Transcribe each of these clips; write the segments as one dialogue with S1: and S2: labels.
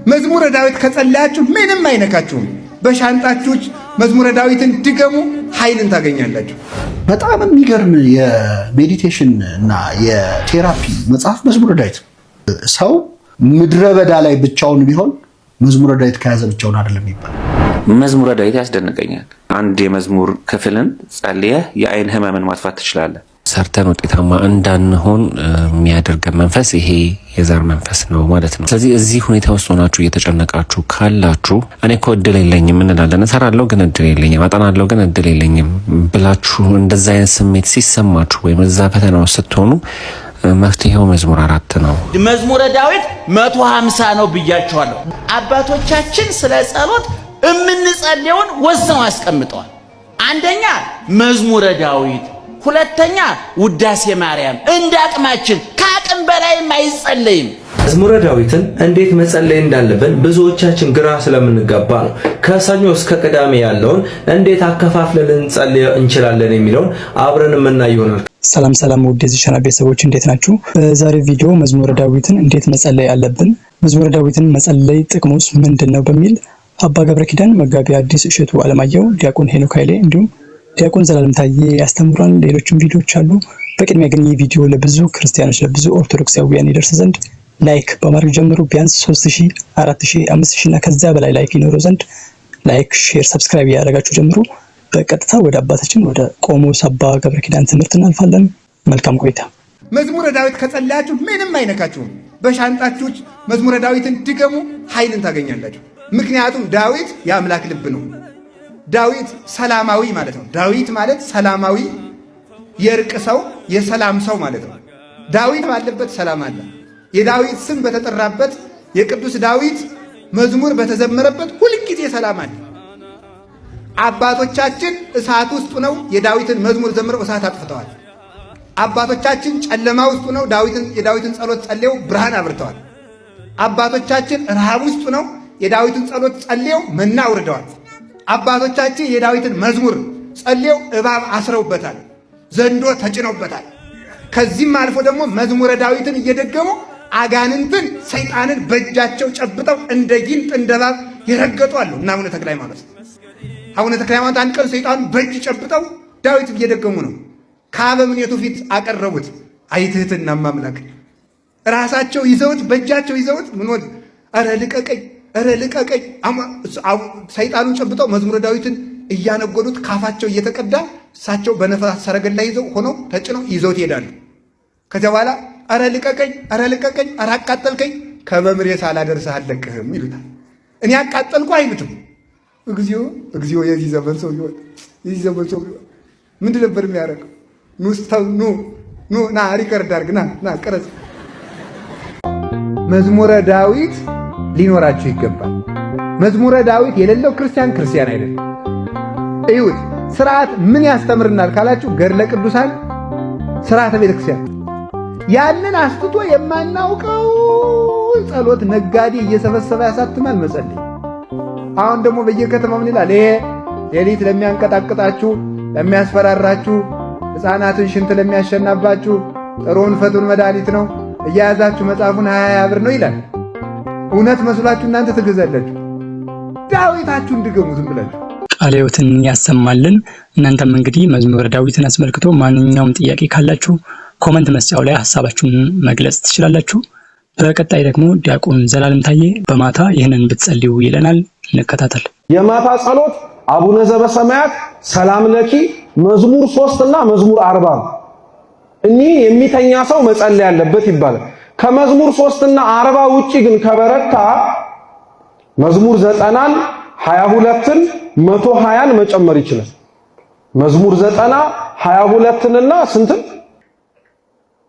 S1: መዝሙረ ዳዊት ከጸለያችሁ ምንም አይነካችሁም። በሻንጣችሁ መዝሙረ ዳዊትን ድገሙ፣ ኃይልን ታገኛላችሁ።
S2: በጣም የሚገርም የሜዲቴሽን እና የቴራፒ መጽሐፍ መዝሙረ ዳዊት። ሰው ምድረ በዳ ላይ ብቻውን ቢሆን መዝሙረ ዳዊት ከያዘ ብቻውን አይደለም ይባላል።
S3: መዝሙረ ዳዊት ያስደንቀኛል። አንድ የመዝሙር ክፍልን ጸልየህ የአይን ህመምን ማጥፋት ትችላለህ። ሰርተን ውጤታማ እንዳንሆን የሚያደርገን መንፈስ ይሄ የዘር መንፈስ ነው ማለት ነው። ስለዚህ እዚህ ሁኔታ ውስጥ ሆናችሁ እየተጨነቃችሁ ካላችሁ እኔ እኮ እድል የለኝም እንላለን፣ እሰራለሁ ግን እድል የለኝም፣ አጠናለሁ ግን እድል የለኝም ብላችሁ እንደዛ አይነት ስሜት ሲሰማችሁ ወይም እዛ ፈተና ውስጥ ስትሆኑ መፍትሄው መዝሙር 4 ነው።
S4: መዝሙረ ዳዊት 150 ነው ብያችኋለሁ። አባቶቻችን ስለ ጸሎት የምንጸልየውን ወስነው አስቀምጠዋል። አንደኛ መዝሙረ ዳዊት፣ ሁለተኛ ውዳሴ ማርያም። እንዳቅማችን ከአቅም በላይም አይጸለይም።
S5: መዝሙረ ዳዊትን እንዴት መጸለይ እንዳለብን ብዙዎቻችን ግራ ስለምንጋባ ነው። ከሰኞ እስከ ቅዳሜ ያለውን እንዴት አከፋፍለን እንጸልይ እንችላለን የሚለውን አብረን የምናይ ይሆናል።
S6: ሰላም ውድ የዚህ ቻናል ቤተሰቦች እንዴት ናችሁ? በዛሬው ቪዲዮ መዝሙረ ዳዊትን እንዴት መጸለይ አለብን፣ መዝሙረ ዳዊትን መጸለይ ጥቅሙስ ምንድነው በሚል አባ ገብረ ኪዳን፣ መጋቢ አዲስ እሸቱ አለማየሁ፣ ዲያቆን ሄኖክ ኃይሌ እንዲሁም ዲያቆን ዘላለም ታዬ ያስተምሩን ሌሎችም ቪዲዮዎች አሉ። በቅድሚያ ግን ይህ ቪዲዮ ለብዙ ክርስቲያኖች ለብዙ ኦርቶዶክሳውያን ይደርስ ዘንድ ላይክ በማድረግ ጀምሩ። ቢያንስ 3000፣ 4000፣ 5000 እና ከዛ በላይ ላይክ ይኖረው ዘንድ ላይክ፣ ሼር፣ ሰብስክራይብ ያደረጋችሁ ጀምሩ። በቀጥታ ወደ አባታችን ወደ ቆሞስ አባ ገብረ ኪዳን ትምህርት እናልፋለን። መልካም ቆይታ።
S1: መዝሙረ ዳዊት ከጸለያችሁ ምንም አይነካችሁም። በሻንጣችሁ መዝሙረ ዳዊትን ድገሙ፣ ኃይልን ታገኛላችሁ። ምክንያቱም ዳዊት የአምላክ ልብ ነው። ዳዊት ሰላማዊ ማለት ነው። ዳዊት ማለት ሰላማዊ፣ የእርቅ ሰው፣ የሰላም ሰው ማለት ነው። ዳዊት ባለበት ሰላም አለ። የዳዊት ስም በተጠራበት የቅዱስ ዳዊት መዝሙር በተዘመረበት ሁልጊዜ ሰላም አለ። አባቶቻችን እሳት ውስጥ ነው የዳዊትን መዝሙር ዘምረው እሳት አጥፍተዋል። አባቶቻችን ጨለማ ውስጥ ነው የዳዊትን ጸሎት ጸልየው ብርሃን አብርተዋል። አባቶቻችን ረሃብ ውስጥ ነው የዳዊትን ጸሎት ጸልየው መና አውርደዋል። አባቶቻችን የዳዊትን መዝሙር ጸልየው እባብ አስረውበታል፣ ዘንዶ ተጭነውበታል። ከዚህም አልፎ ደግሞ መዝሙረ ዳዊትን እየደገሙ አጋንንትን ሰይጣንን በእጃቸው ጨብጠው እንደ ጊንጥ እንደ እባብ ይረገጡ አሉ እና አቡነ ተክለ ሃይማኖት አንድ ቀን ሰይጣን በእጅ ጨብጠው ዳዊት እየደገሙ ነው። ከአበምኔቱ ፊት አቀረቡት። አይትህትና ማምላክ ራሳቸው ይዘውት በእጃቸው ይዘውት ምን ወድ አረ ልቀቀኝ ሰይጣኑን ጨብጠው መዝሙረ ዳዊትን እያነጎዱት ካፋቸው እየተቀዳ እሳቸው በነፋስ ሰረገላ ይዘው ሆነው ተጭነው ይዘውት ይሄዳሉ። ከዚያ በኋላ አረ ልቀቀኝ፣ አረ አቃጠልከኝ፣ ከመምሬ ሳላደርስህ አልለቅህም ይሉታል። እኔ አቃጠልኩ አይሉትም። እግዚኦ የዚህ ዘመን ሰው ቢሆን ምንድን ነበር የሚያደርገው? ኑ ና ሪከርድ አድርግ ና ቀረጽ። መዝሙረ ዳዊት ሊኖራችሁ ይገባል። መዝሙረ ዳዊት የሌለው ክርስቲያን አይደለም። እዩት። ስርዓት ምን ያስተምርናል ካላችሁ ገድለ ቅዱሳን፣ ስርዓተ ቤተክርስቲያን። ያንን አስትቶ የማናውቀው ጸሎት ነጋዴ እየሰበሰበ ያሳትማል መጸለይ። አሁን ደግሞ በየከተማው ምን ይላል? ይሄ ሌሊት ለሚያንቀጣቅጣችሁ፣ ለሚያስፈራራችሁ፣ ሕፃናትን ሽንት ለሚያሸናባችሁ ጥሩውን ፈቱን መድኃኒት ነው፣ እያያዛችሁ መጽሐፉን 20 ብር ነው ይላል። እውነት መስሏችሁ እናንተ ትገዛላችሁ። ዳዊታችሁን ድገሙ ዝም ብላችሁ።
S6: ቃለ ሕይወትን ያሰማልን። እናንተም እንግዲህ መዝሙረ ዳዊትን አስመልክቶ ማንኛውም ጥያቄ ካላችሁ ኮመንት መስጫው ላይ ሐሳባችሁን መግለጽ ትችላላችሁ። በቀጣይ ደግሞ ዲያቆን ዘላለም ታዬ በማታ ይህንን ብትጸልዩ ይለናል። እንከታተል።
S7: የማታ ጸሎት አቡነ ዘበሰማያት ሰላም ለኪ መዝሙር 3 እና መዝሙር 40 እኚህ የሚተኛ ሰው መጸለይ ያለበት ይባላል። ከመዝሙር 3 እና 40 ውጪ ግን ከበረታ መዝሙር 90ን 22ን 120ን መጨመር ይችላል። መዝሙር 90 22ን እና ስንትን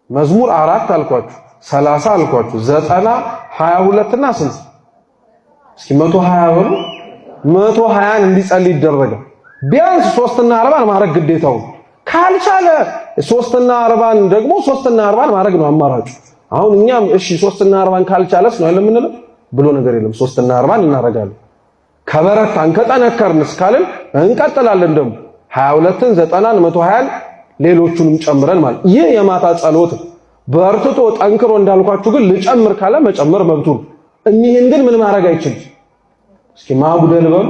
S7: መዝሙር 4 አልኳችሁ 30 አልኳችሁ 90 22 እና ስንት እስኪ 120 ብሎ 120ን እንዲጸልይ ይደረጋል። ቢያንስ 3 እና 40ን ማድረግ ግዴታው ካልቻለ 3 እና 40ን ደግሞ 3 እና 40ን ማድረግ ነው አማራጩ። አሁን እኛም እሺ 3 እና 40ን ካልቻለስ ነው የምንለው ብሎ ነገር የለም። 3 እና 40ን እናረጋለን። ከበረታን ከጠነከርን እስካልን እንቀጥላለን። ደግሞ 22ን 90ን 120ን ሌሎቹንም ጨምረን ማለት ይህ የማታ ጸሎት በርትቶ ጠንክሮ እንዳልኳችሁ ግን ልጨምር ካለ መጨመር መብቱ ነው። እኒህን ግን ምን ማድረግ አይችልም። እስኪ ማጉደል በሉ።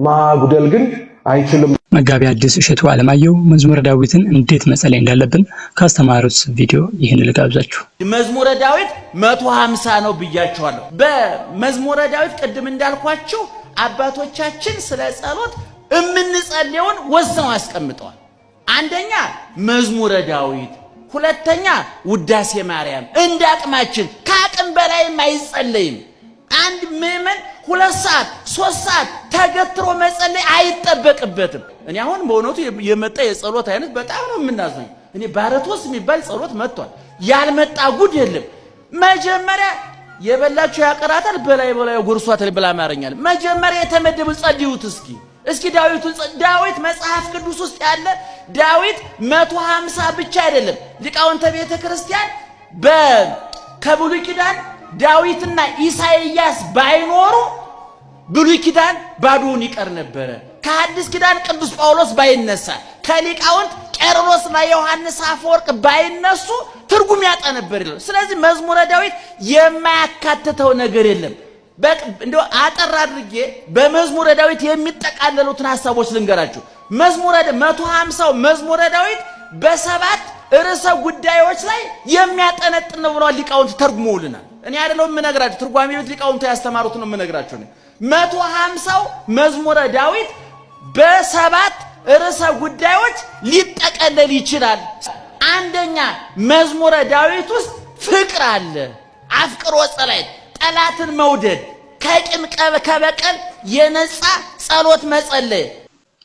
S7: ማጉደል ግን አይችልም።
S6: መጋቢ ሐዲስ እሸቱ አለማየሁ መዝሙረ ዳዊትን እንዴት መጸለይ እንዳለብን ካስተማሩት ቪዲዮ ይህን ልጋብዛችሁ።
S4: መዝሙረ ዳዊት 150 ነው ብያችኋለሁ። በመዝሙረ ዳዊት ቅድም እንዳልኳችሁ አባቶቻችን ስለ ጸሎት የምንጸልየውን ወስነው አስቀምጠዋል። አንደኛ መዝሙረ ዳዊት፣ ሁለተኛ ውዳሴ ማርያም። እንደ አቅማችን ከአቅም በላይም አይጸለይም። አንድ ምዕመን 2 ሰዓት 3 ሰዓት ተገትሮ መጸለይ አይጠበቅበትም። እኔ አሁን በእውነቱ የመጣ የጸሎት አይነት በጣም ነው የምናዘው። እኔ ባረቶስ የሚባል ጸሎት መጥቷል። ያልመጣ ጉድ የለም። መጀመሪያ የበላችሁ ያቀራታል በላይ ጎርሷታል ብላ አማርኛል። መጀመሪያ የተመደቡ ጸልዩት እስኪ ዳዊት መጽሐፍ ቅዱስ ውስጥ ያለ ዳዊት 150 ብቻ አይደለም። ሊቃውንተ ቤተ ክርስቲያን ከብሉይ ኪዳን ዳዊትና ኢሳይያስ ባይኖሩ ብሉይ ኪዳን ባዶውን ይቀር ነበረ። ከሐዲስ ኪዳን ቅዱስ ጳውሎስ ባይነሳ፣ ከሊቃውንት ቄርሎስና ዮሐንስ አፈወርቅ ባይነሱ ትርጉም ያጣ ነበር ይላል። ስለዚህ መዝሙረ ዳዊት የማያካትተው ነገር የለም። እንደው አጠር አድርጌ በመዝሙረ ዳዊት የሚጠቃለሉትን ሐሳቦች ልንገራችሁ። 150 መዝሙረ ዳዊት በ7 ርዕሰ ጉዳዮች ላይ የሚያጠነጥን ነው ብለው ሊቃውንት ተርጉመውልናል። እኔ አይደለም የምነግራችሁ፣ ትርጓሜ ቤት ሊቃውንት ያስተማሩት ነው የምነግራችሁ። 150 መዝሙረ ዳዊት በ7 ርዕሰ ጉዳዮች ሊጠቀለል ይችላል። አንደኛ መዝሙረ ዳዊት ውስጥ ፍቅር አለ። አፍቅሮ ጸሎት፣ ጠላትን መውደድ፣ ከቂም ከበቀል የነጻ ጸሎት መጸለይ።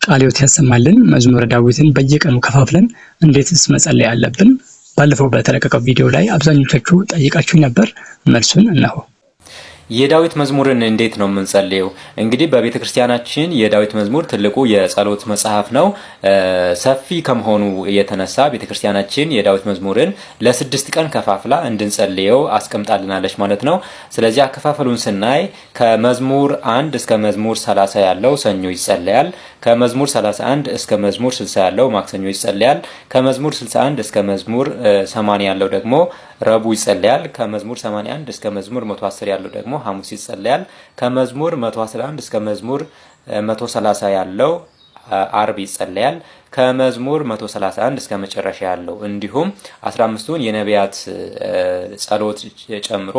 S6: ቃለ ሕይወት ያሰማልን። መዝሙረ ዳዊትን በየቀኑ ከፋፍለን እንዴትስ መጸለይ አለብን? ባለፈው በተለቀቀው ቪዲዮ ላይ አብዛኞቻችሁ ጠይቃችሁ ነበር። መልሱን እነሆ።
S8: የዳዊት መዝሙርን እንዴት ነው የምንጸልየው? እንግዲህ በቤተ ክርስቲያናችን የዳዊት መዝሙር ትልቁ የጸሎት መጽሐፍ ነው። ሰፊ ከመሆኑ የተነሳ ቤተ ክርስቲያናችን የዳዊት መዝሙርን ለ6 ቀን ከፋፍላ እንድንጸልየው አስቀምጣልናለች ማለት ነው። ስለዚህ አከፋፈሉን ስናይ ከመዝሙር 1 እስከ መዝሙር 30 ያለው ሰኞ ይጸለያል። ከመዝሙር 31 እስከ መዝሙር 60 ያለው ማክሰኞ ይጸለያል። ከመዝሙር 61 እስከ መዝሙር 80 ያለው ደግሞ ረቡዕ ይጸለያል። ከመዝሙር 81 እስከ መዝሙር 110 ያለው ደግሞ ሐሙስ ይጸለያል። ከመዝሙር 111 እስከ መዝሙር 130 ያለው አርብ ይጸለያል። ከመዝሙር 131 እስከ መጨረሻ ያለው እንዲሁም 15ቱን የነቢያት ጸሎት ጨምሮ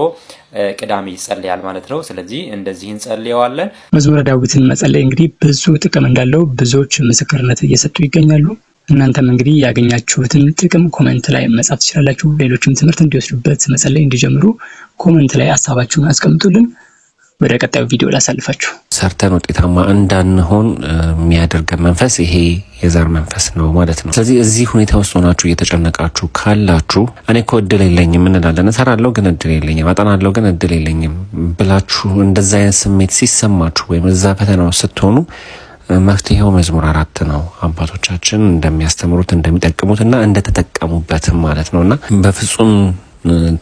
S8: ቅዳሜ ይጸለያል ማለት ነው። ስለዚህ እንደዚህ እንጸልየዋለን።
S6: መዝሙረ ዳዊትን መጸለይ እንግዲህ ብዙ ጥቅም እንዳለው ብዙዎች ምስክርነት እየሰጡ ይገኛሉ። እናንተም እንግዲህ ያገኛችሁትን ጥቅም ኮሜንት ላይ መጻፍ ትችላላችሁ። ሌሎችም ትምህርት እንዲወስዱበት መጸለይ እንዲጀምሩ ኮሜንት ላይ ሐሳባችሁን አስቀምጡልን። ወደ ቀጣዩ ቪዲዮ ላሳልፋችሁ።
S3: ሰርተን ውጤታማ እንዳንሆን የሚያደርገን መንፈስ ይሄ የዛር መንፈስ ነው ማለት ነው። ስለዚህ እዚህ ሁኔታ ውስጥ ሆናችሁ እየተጨነቃችሁ ካላችሁ እኔ እኮ እድል የለኝም እንላለን፣ እሰራለሁ ግን እድል የለኝም፣ አጠናለሁ ግን እድል የለኝም ብላችሁ እንደዛ አይነት ስሜት ሲሰማችሁ ወይም እዛ ፈተና ውስጥ ስትሆኑ መፍትሄው መዝሙር 4 ነው። አባቶቻችን እንደሚያስተምሩት እንደሚጠቅሙትና እንደተጠቀሙበትም ማለት ነውና በፍጹም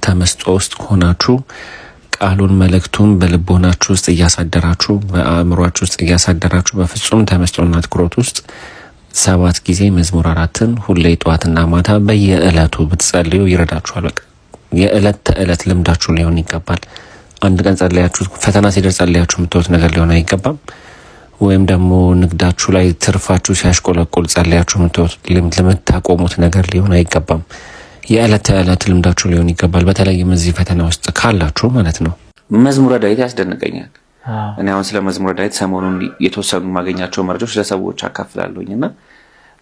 S3: ተመስጦ ውስጥ ሆናችሁ ቃሉን መልእክቱን በልቦናችሁ ውስጥ እያሳደራችሁ በአእምሯችሁ ውስጥ እያሳደራችሁ በፍጹም ተመስጦና ትኩረት ውስጥ 7 ጊዜ መዝሙር 4ን ሁሌ ጠዋትና ማታ በየዕለቱ ብትጸልዩ ይረዳችኋል። በቃ የዕለት ተዕለት ልምዳችሁ ሊሆን ይገባል። አንድ ቀን ጸልያችሁ ፈተና ሲደርስ ጸልያችሁ የምትወት ነገር ሊሆን አይገባም። ወይም ደግሞ ንግዳችሁ ላይ ትርፋችሁ ሲያሽቆለቆል ጸልያችሁ የምታቆሙት ነገር ሊሆን አይገባም። የዕለት ተዕለት ልምዳችሁ ሊሆን ይገባል። በተለይም እዚህ ፈተና ውስጥ ካላችሁ ማለት ነው። መዝሙረ ዳዊት ያስደንቀኛል። እኔ አሁን ስለ መዝሙረ ዳዊት ሰሞኑን የተወሰኑ ማገኛቸው መረጃዎች ለሰዎች አካፍላለሁኝና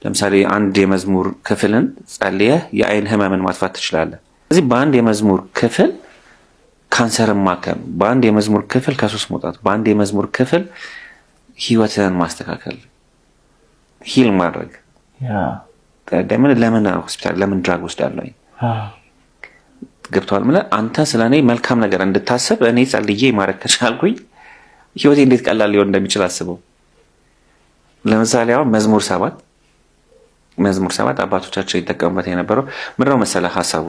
S3: ለምሳሌ አንድ የመዝሙር ክፍልን ጸልየህ የአይን ህመምን ማጥፋት ትችላለህ። ስለዚህ በአንድ የመዝሙር ክፍል ካንሰርን ማከም፣ በአንድ የመዝሙር ክፍል ከሱስ መውጣት፣ በአንድ የመዝሙር ክፍል ህይወትን ማስተካከል፣ ሂል ማድረግ። ለምን ሆስፒታል ለምን ድራግ ወስዳለሁ? ገብቷል? አንተ ስለኔ መልካም ነገር እንድታስብ እኔ ጸልዬ ማድረግ ከቻልኩኝ ህይወቴ እንዴት ቀላል ሊሆን እንደሚችል አስበው። ለምሳሌ አሁን መዝሙር 7 መዝሙር 7 አባቶቻችን ይጠቀሙበት የነበረው ምንድነው መሰለህ ሐሳቡ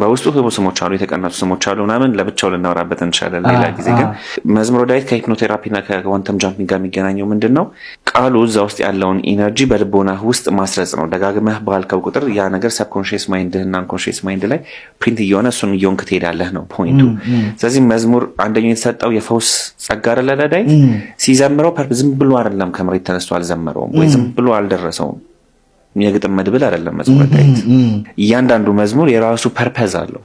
S3: በውስጡ ህቡ ስሞች አሉ፣ የተቀነሱ ስሞች አሉ ምናምን ለብቻው ልናወራበት እንችላለን ሌላ ጊዜ። ግን መዝሙረ ዳዊት ከሂፕኖቴራፒና ከኳንተም ጃምፒንግ ጋር የሚገናኘው ምንድነው ቃሉ እዛ ውስጥ ያለውን ኢነርጂ በልቦና ውስጥ ማስረጽ ነው። ደጋግመህ ባልከው ቁጥር ያ ነገር ሰብኮንሺየስ ማይንድህና አንኮንሺየስ ማይንድ ላይ ፕሪንት እየሆነ እሱን እየሆንክ ትሄዳለህ ነው ፖይንቱ። ስለዚህ መዝሙር አንደኛው የተሰጠው የፈውስ ጸጋ አይደለ ለዳዊት ሲዘምረው ዝም ብሎ አይደለም ከመሬት ተነስቶ አልዘመረውም ወይ ዝም ብሎ አልደረሰውም። የግጥም መድብል አይደለም መዝሙር ዳዊት። እያንዳንዱ መዝሙር የራሱ ፐርፐዝ አለው።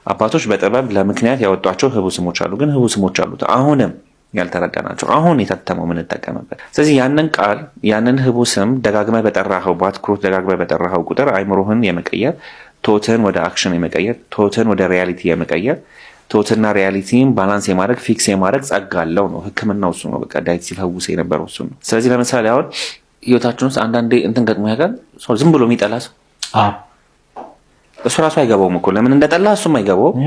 S3: አባቶች በጥበብ ለምክንያት ያወጧቸው ህቡ ስሞች አሉ፣ ግን ህቡ ስሞች አሉት አሁንም ያልተረዳናቸው አሁን የታተመው ምን ተጠቀመበት። ስለዚህ ያንን ቃል ያንን ህቡ ስም ደጋግመህ በጠራኸው በአትኩሮት ደጋግመህ በጠራኸው ቁጥር አይምሮህን የመቀየር ቶትን ወደ አክሽን የመቀየር ቶትን ወደ ሪያሊቲ የመቀየር ቶትና ሪያሊቲን ባላንስ የማድረግ ፊክስ የማድረግ ጸጋ አለው ነው። ህክምናው እሱ ነው። በቃ ዳዊት ሲፈውስ የነበረው እሱ ነው። ስለዚህ ለምሳሌ አሁን ህይወታችን ውስጥ አንዳንዴ እንትን ገጥሞ ያውቃል። ዝም ብሎ የሚጠላ ሰው እሱ ራሱ አይገባውም እኮ ለምን እንደጠላ እሱም አይገባውም።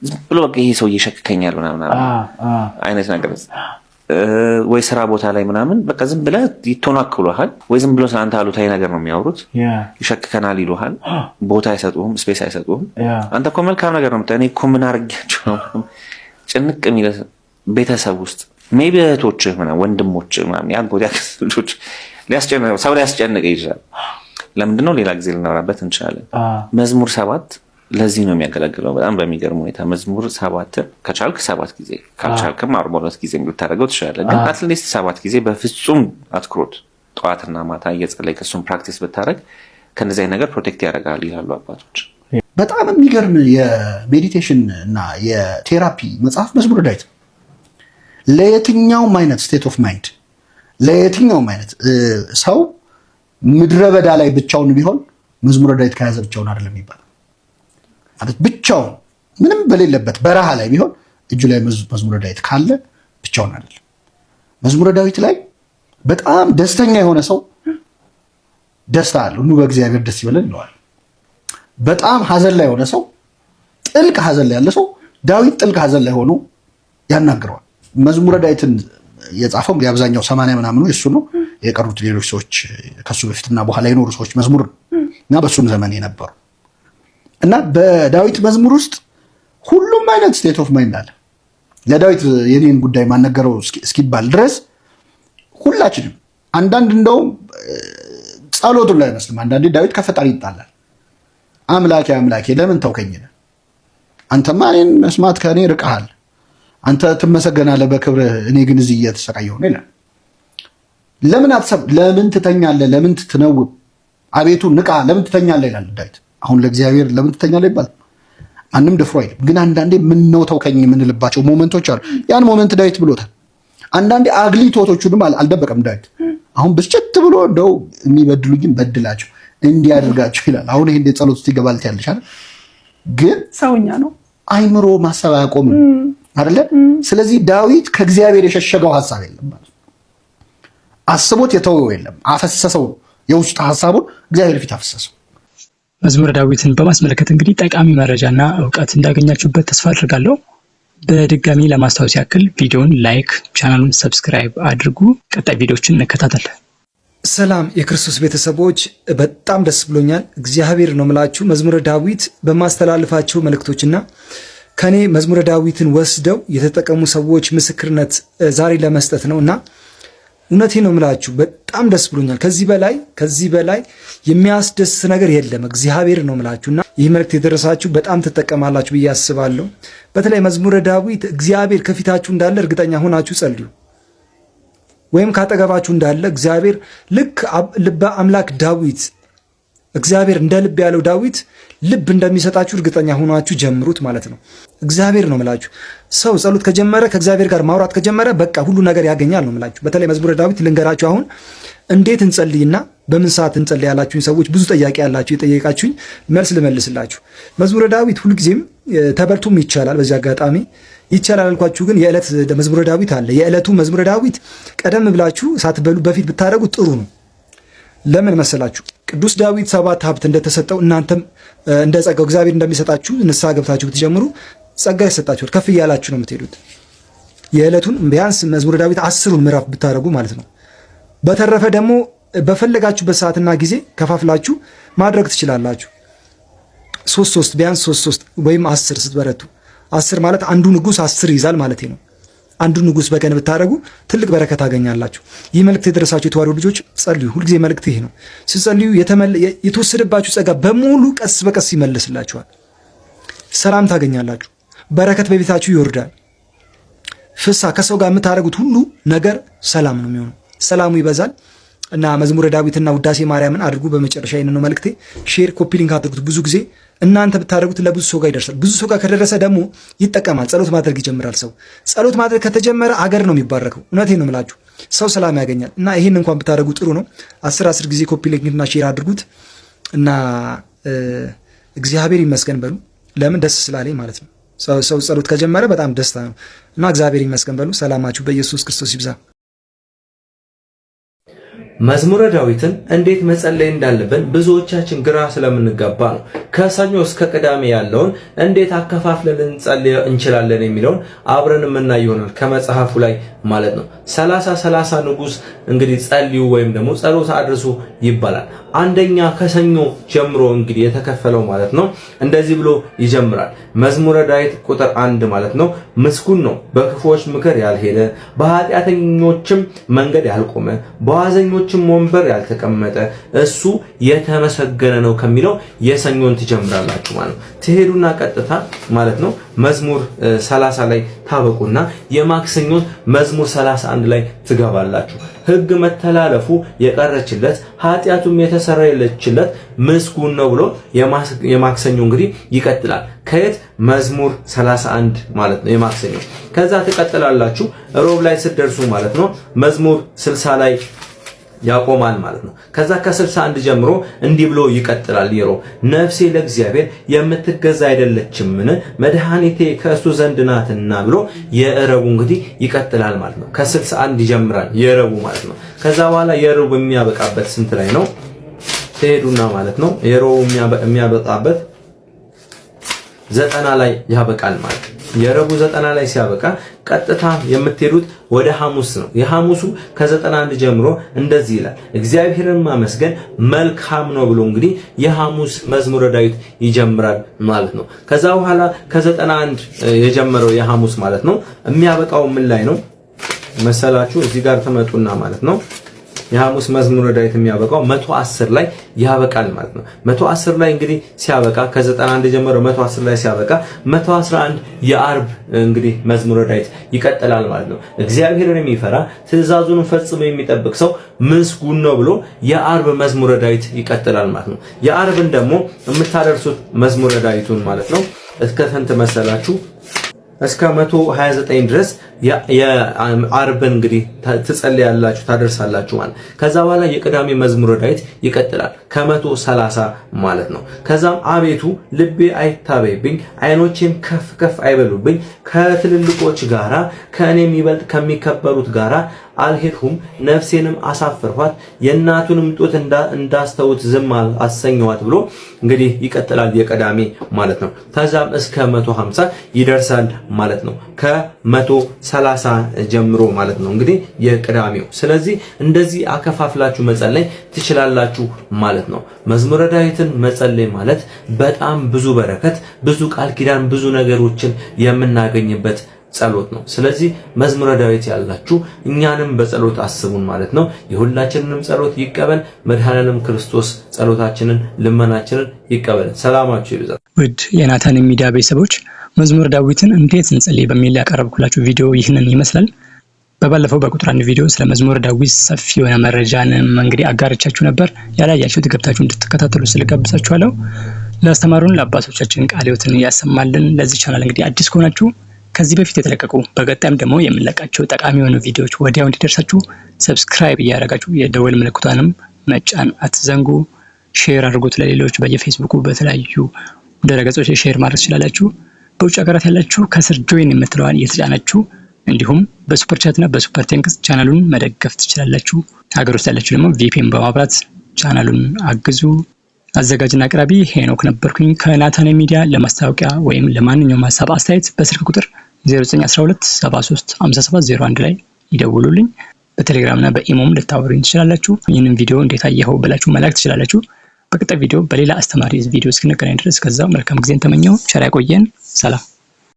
S3: ዝም ብሎ በቃ ይሄ ሰው እየሸከከኛል ምናምን አይነት ነገር ወይ ስራ ቦታ ላይ ምናምን በቃ ዝም ብለህ ይተናክሉሃል፣ ወይ ዝም ብሎ ስለአንተ አሉታዊ ነገር ነው የሚያወሩት፣ ይሸክከናል ይሉሃል፣ ቦታ አይሰጡህም፣ ስፔስ አይሰጡህም። አንተ እኮ መልካም ነገር ነው የምታይ። እኔ እኮ ምን አድርጌያቸው ነው ጭንቅ የሚል ቤተሰብ ውስጥ ሜቢ እህቶችህ ምናምን ወንድሞችህ ምናምን ያን ጎዳ ልጆች ሰው ሊያስጨንቅ ይችላል። ለምንድነው ሌላ ጊዜ ልናወራበት እንችላለን። መዝሙር 7 ለዚህ ነው የሚያገለግለው በጣም በሚገርም ሁኔታ። መዝሙር 7 ከቻልክ 7 ጊዜ ካልቻልክም 42 ጊዜ ልታደርገው ትችላለህ። ግን አትሊስት 7 ጊዜ በፍጹም አትኩሮት ጠዋትና ማታ እየጸለይክ እሱን ፕራክቲስ ብታደርግ ከእንደዚህ ነገር ፕሮቴክት ያደርጋል ይላሉ አባቶች።
S2: በጣም የሚገርም የሜዲቴሽን እና የቴራፒ መጽሐፍ መዝሙረ ዳዊት ለየትኛውም አይነት ስቴት ኦፍ ማይንድ ለየትኛውም አይነት ሰው ምድረ በዳ ላይ ብቻውን ቢሆን መዝሙረ ዳዊት ከያዘ ብቻውን አይደለም የሚባለው። ማለት ብቻውን ምንም በሌለበት በረሃ ላይ ቢሆን እጁ ላይ መዝሙረ ዳዊት ካለ ብቻውን አይደለም። መዝሙረ ዳዊት ላይ በጣም ደስተኛ የሆነ ሰው ደስታ አለው፣ ኑ በእግዚአብሔር ደስ ይበለን ይለዋል። በጣም ሀዘን ላይ የሆነ ሰው ጥልቅ ሀዘን ላይ ያለ ሰው ዳዊት ጥልቅ ሀዘን ላይ ሆኖ ያናግረዋል። መዝሙረ ዳዊትን የጻፈው እንግዲህ አብዛኛው 80 ምናምኑ እሱ ነው። የቀሩት ሌሎች ሰዎች ከሱ በፊትና በኋላ የኖሩ ሰዎች መዝሙር እና በሱም ዘመን የነበሩ እና በዳዊት መዝሙር ውስጥ ሁሉም አይነት ስቴት ኦፍ ማይንድ አለ። ለዳዊት የኔን ጉዳይ ማነገረው እስኪባል ድረስ ሁላችንም አንዳንድ እንደውም ጸሎቱን ላይ መስለም አንዳንዴ ዳዊት ከፈጣሪ ይጣላል። አምላኬ አምላኬ ለምን ተውከኝ? አንተማ እኔን መስማት ከእኔ ርቀሃል፣ አንተ ትመሰገናለህ በክብርህ፣ እኔ ግን እዚህ እየተሰቃየሁ ነው ይላል። ለምን አትሰብ ለምን ትተኛለህ? ለምን ትነውብ? አቤቱ ንቃ፣ ለምን ትተኛለህ ይላል ዳዊት። አሁን ለእግዚአብሔር ለምን ትተኛለህ ይባል ማንም ደፍሮ አይልም። ግን አንዳንዴ ምን ነው ተውከኝ የምንልባቸው ሞመንቶች አሉ። ያን ሞመንት ዳዊት ብሎታል። አንዳንዴ አግሊ ቶቶቹንም አልደበቀም ዳዊት። አሁን ብስጭት ብሎ እንደው የሚበድሉኝም በድላቸው እንዲያደርጋቸው ይላል። አሁን ይሄ እንደ ጸሎት ውስጥ ይገባል ያለሽ አይደል? ግን
S9: ሰውኛ ነው
S2: አይምሮ ማሰብ አያቆምም አይደለ? ስለዚህ ዳዊት ከእግዚአብሔር የሸሸገው ሐሳብ የለም ማለት አስቦት የተወው የለም። አፈሰሰው፣ የውስጥ ሐሳቡን እግዚአብሔር ፊት አፈሰሰው።
S6: መዝሙረ ዳዊትን በማስመለከት እንግዲህ ጠቃሚ መረጃና እውቀት እንዳገኛችሁበት ተስፋ አድርጋለሁ። በድጋሚ ለማስታወስ ያክል ቪዲዮውን ላይክ፣ ቻናሉን ሰብስክራይብ አድርጉ። ቀጣይ ቪዲዮዎችን እንከታተል።
S10: ሰላም የክርስቶስ ቤተሰቦች፣ በጣም ደስ ብሎኛል። እግዚአብሔር ነው ምላችሁ። መዝሙረ ዳዊት በማስተላልፋቸው መልእክቶችና ከኔ መዝሙረ ዳዊትን ወስደው የተጠቀሙ ሰዎች ምስክርነት ዛሬ ለመስጠት ነውና እውነቴ ነው ምላችሁ፣ በጣም ደስ ብሎኛል። ከዚህ በላይ የሚያስደስት ነገር የለም። እግዚአብሔር ነው ምላችሁና ይህ መልእክት የደረሳችሁ በጣም ትጠቀማላችሁ ብዬ አስባለሁ። በተለይ መዝሙረ ዳዊት እግዚአብሔር ከፊታችሁ እንዳለ እርግጠኛ ሆናችሁ ጸልዩ። ወይም ካጠገባችሁ እንዳለ እግዚአብሔር ልክ ልበ አምላክ ዳዊት እግዚአብሔር እንደ ልብ ያለው ዳዊት ልብ እንደሚሰጣችሁ እርግጠኛ ሆናችሁ ጀምሩት ማለት ነው። እግዚአብሔር ነው ምላችሁ። ሰው ጸሎት ከጀመረ ከእግዚአብሔር ጋር ማውራት ከጀመረ በቃ ሁሉ ነገር ያገኛል ነው ምላችሁ። በተለይ መዝሙረ ዳዊት ልንገራችሁ። አሁን እንዴት እንጸልይና በምን ሰዓት እንጸልይ ያላችሁኝ ሰዎች ብዙ ጥያቄ ያላችሁ የጠየቃችሁኝ መልስ ልመልስላችሁ። መዝሙረ ዳዊት ሁልጊዜም ተበልቶም ይቻላል። በዚህ አጋጣሚ ይቻላል አልኳችሁ፣ ግን የዕለት መዝሙረ ዳዊት አለ። የዕለቱ መዝሙረ ዳዊት ቀደም ብላችሁ ሳትበሉ በፊት ብታደርጉት ጥሩ ነው። ለምን መሰላችሁ? ቅዱስ ዳዊት 7 ሀብት እንደተሰጠው እናንተም እንደ ጸጋው እግዚአብሔር እንደሚሰጣችሁ ንስሐ ገብታችሁ ብትጀምሩ ጸጋ ይሰጣችኋል። ከፍ እያላችሁ ነው የምትሄዱት። የዕለቱን ቢያንስ መዝሙረ ዳዊት 10ን ምዕራፍ ብታደርጉ ማለት ነው። በተረፈ ደግሞ በፈለጋችሁበት ሰዓትና ጊዜ ከፋፍላችሁ ማድረግ ትችላላችሁ። 3 ቢያንስ 3 ወይም 10 ስትበረቱ 10 ማለት አንዱ ንጉስ 10 ይዛል ማለት ነው። አንዱ ንጉስ በቀን ብታደርጉ ትልቅ በረከት ታገኛላችሁ። ይህ መልእክት የደረሳችሁ የተዋሕዶ ልጆች ጸልዩ። ሁልጊዜ መልእክት ይሄ ነው። ስትጸልዩ የተወሰደባችሁ ጸጋ በሙሉ ቀስ በቀስ ይመለስላችኋል። ሰላም ታገኛላችሁ። በረከት በቤታችሁ ይወርዳል። ፍሳ ከሰው ጋር የምታደርጉት ሁሉ ነገር ሰላም ነው የሚሆነው። ሰላሙ ይበዛል እና መዝሙረ ዳዊትና ውዳሴ ማርያምን አድርጉ። በመጨረሻ ይህን ነው መልእክቴ። ሼር፣ ኮፒ ሊንክ አድርጉት። ብዙ ጊዜ እናንተ ብታደርጉት ለብዙ ሰው ጋር ይደርሳል። ብዙ ሰው ጋር ከደረሰ ደግሞ ይጠቀማል። ጸሎት ማድረግ ይጀምራል። ሰው ጸሎት ማድረግ ከተጀመረ አገር ነው የሚባረከው። እውነቴን ነው የምላችሁ። ሰው ሰላም ያገኛል እና ይህን እንኳን ብታደርጉ ጥሩ ነው። 10 ጊዜ ኮፒ ሊንክና ሼር አድርጉት እና እግዚአብሔር ይመስገን በሉ። ለምን ደስ ስላለኝ ማለት ነው። ሰው ጸሎት ከጀመረ በጣም ደስታ ነው እና እግዚአብሔር ይመስገን በሉ። ሰላማችሁ በኢየሱስ ክርስቶስ ይብዛ።
S5: መዝሙረ ዳዊትን እንዴት መጸለይ እንዳለብን ብዙዎቻችን ግራ ስለምንጋባ ነው። ከሰኞ እስከ ቅዳሜ ያለውን እንዴት አከፋፍለን እንጸልይ እንችላለን የሚለውን አብረን የምናይ ይሆናል ከመጽሐፉ ላይ ማለት ነው። 30 ንጉስ እንግዲህ ጸልዩ ወይም ደግሞ ጸሎት አድርሱ ይባላል። አንደኛ ከሰኞ ጀምሮ እንግዲህ የተከፈለው ማለት ነው እንደዚህ ብሎ ይጀምራል። መዝሙረ ዳዊት ቁጥር 1 ማለት ነው ምስጉን ነው በክፉዎች ምክር ያልሄደ በኃጢአተኞችም መንገድ ያልቆመ በዋዘኞችም ወንበር ያልተቀመጠ እሱ የተመሰገነ ነው ከሚለው የሰኞን ትጀምራላችሁ ማለት ነው። ትሄዱና ቀጥታ ማለት ነው መዝሙር 30 ላይ ታበቁና የማክሰኞን መዝሙር 31 ላይ ትገባላችሁ። ሕግ መተላለፉ የቀረችለት ኃጢአቱም የተሰረየለችለት ምስጉን ነው ብሎ የማክሰኞ እንግዲህ ይቀጥላል። ከየት መዝሙር 31 ማለት ነው የማክሰኞ። ከዛ ትቀጥላላችሁ ሮብ ላይ ስትደርሱ ማለት ነው መዝሙር 60 ላይ ያቆማል ማለት ነው። ከዛ ከ61 ጀምሮ እንዲህ ብሎ ይቀጥላል። የሮብ ነፍሴ ለእግዚአብሔር የምትገዛ አይደለችምን መድኃኒቴ ከእሱ ዘንድ ናትና ብሎ የረቡ እንግዲህ ይቀጥላል ማለት ነው። ከ61 ይጀምራል የረቡ ማለት ነው። ከዛ በኋላ የረቡ የሚያበቃበት ስንት ላይ ነው ትሄዱና ማለት ነው የረቡ የሚያበቃበት 90 ላይ ያበቃል ማለት ነው። የረቡ 90 ላይ ሲያበቃ ቀጥታ የምትሄዱት ወደ ሐሙስ ነው። የሐሙሱ ከ91 ጀምሮ እንደዚህ ይላል እግዚአብሔርን ማመስገን መልካም ነው ብሎ እንግዲህ የሐሙስ መዝሙረ ዳዊት ይጀምራል ማለት ነው። ከዛ በኋላ ከ91 የጀመረው የሐሙስ ማለት ነው የሚያበቃው ምን ላይ ነው መሰላችሁ? እዚህ ጋር ተመጡና ማለት ነው የሐሙስ መዝሙረ ዳዊት የሚያበቃው 110 ላይ ያበቃል ማለት ነው። 110 ላይ እንግዲህ ሲያበቃ ከ91 ጀምሮ 110 ላይ ሲያበቃ 111 የአርብ እንግዲህ መዝሙረ ዳዊት ይቀጥላል ማለት ነው። እግዚአብሔርን የሚፈራ ትእዛዙን ፈጽሞ የሚጠብቅ ሰው ምስጉን ነው ብሎ የአርብ መዝሙረ ዳዊት ይቀጥላል ማለት ነው። የአርብን ደግሞ የምታደርሱት መዝሙረ ዳዊቱን ማለት ነው እስከ ስንት መሰላችሁ? እስከ 129 ድረስ የአርብን እንግዲህ ትጸልያላችሁ ታደርሳላችሁ ማለት። ከዛ በኋላ የቅዳሜ መዝሙረ ዳዊት ይቀጥላል ከ130 ማለት ነው። ከዛም አቤቱ ልቤ አይታበይብኝ፣ አይኖቼም ከፍ ከፍ አይበሉብኝ፣ ከትልልቆች ጋራ ከእኔም ይበልጥ ከሚከበሩት ጋራ አልሄድሁም፣ ነፍሴንም አሳፈርኋት፣ የእናቱንም ጡት እንዳስተውት ዝም አሰኘኋት ብሎ እንግዲህ ይቀጥላል የቅዳሜ ማለት ነው። ከዛም እስከ 150 ይደርሳል ማለት ነው። ከ130 ጀምሮ ማለት ነው እንግዲህ የቅዳሜው። ስለዚህ እንደዚህ አከፋፍላችሁ መጸለይ ትችላላችሁ ማለት ነው። መዝሙረ ዳዊትን መጸለይ ማለት በጣም ብዙ በረከት፣ ብዙ ቃል ኪዳን፣ ብዙ ነገሮችን የምናገኝበት ጸሎት ነው። ስለዚህ መዝሙረ ዳዊት ያላችሁ እኛንም በጸሎት አስቡን ማለት ነው። የሁላችንንም ጸሎት ይቀበል መድኃኔዓለም ክርስቶስ ጸሎታችንን ልመናችንን ይቀበል። ሰላማችሁ ይብዛ።
S6: ውድ የናታን ሚዲያ ቤተሰቦች መዝሙረ ዳዊትን እንዴት እንጸልይ በሚል ያቀረብኩላችሁ ቪዲዮ ይህንን ይመስላል። በባለፈው በቁጥር 1 ቪዲዮ ስለ መዝሙረ ዳዊት ሰፊ የሆነ መረጃን እንግዲህ አጋርቻችሁ ነበር። ያላያችሁት ገብታችሁ እንድትከታተሉ ስለጋብዛችኋለሁ። ለአስተማሩን ለአባቶቻችን ቃለ ሕይወትን ያሰማልን። ለዚህ ቻናል እንግዲህ አዲስ ከሆናችሁ ከዚህ በፊት የተለቀቁ በቀጣይም ደግሞ የምንለቃቸው ጠቃሚ የሆኑ ቪዲዮዎች ወዲያው እንዲደርሳችሁ ሰብስክራይብ እያደረጋችሁ የደወል ምልክቷንም መጫን አትዘንጉ። ሼር አድርጉት ለሌሎች በየፌስቡኩ በተለያዩ ድረገጾች ሼር ማድረግ ትችላላችሁ። በውጭ ሀገራት ያላችሁ ከስር ጆይን የምትለዋን እየተጫናችሁ እንዲሁም በሱፐር ቻት እና በሱፐር ቴንክስ ቻናሉን መደገፍ ትችላላችሁ። ሀገር ውስጥ ያላችሁ ደግሞ ቪፒኤን በማብራት ቻናሉን አግዙ። አዘጋጅና አቅራቢ ሄኖክ ነበርኩኝ ከናታን ሚዲያ። ለማስታወቂያ ወይም ለማንኛውም ሀሳብ አስተያየት በስልክ ቁጥር 0912 73 57 01 ላይ ይደውሉልኝ። በቴሌግራምና በኢሞም ልታወሩኝ ትችላላችሁ። ይህንን ቪዲዮ እንዴት አየኸው ብላችሁ መላክ ትችላላችሁ። በቀጣይ ቪዲዮ በሌላ አስተማሪ ቪዲዮ እስክንገናኝ ድረስ ከዛው መልካም ጊዜን ተመኘው። ቸር ያቆየን። ሰላም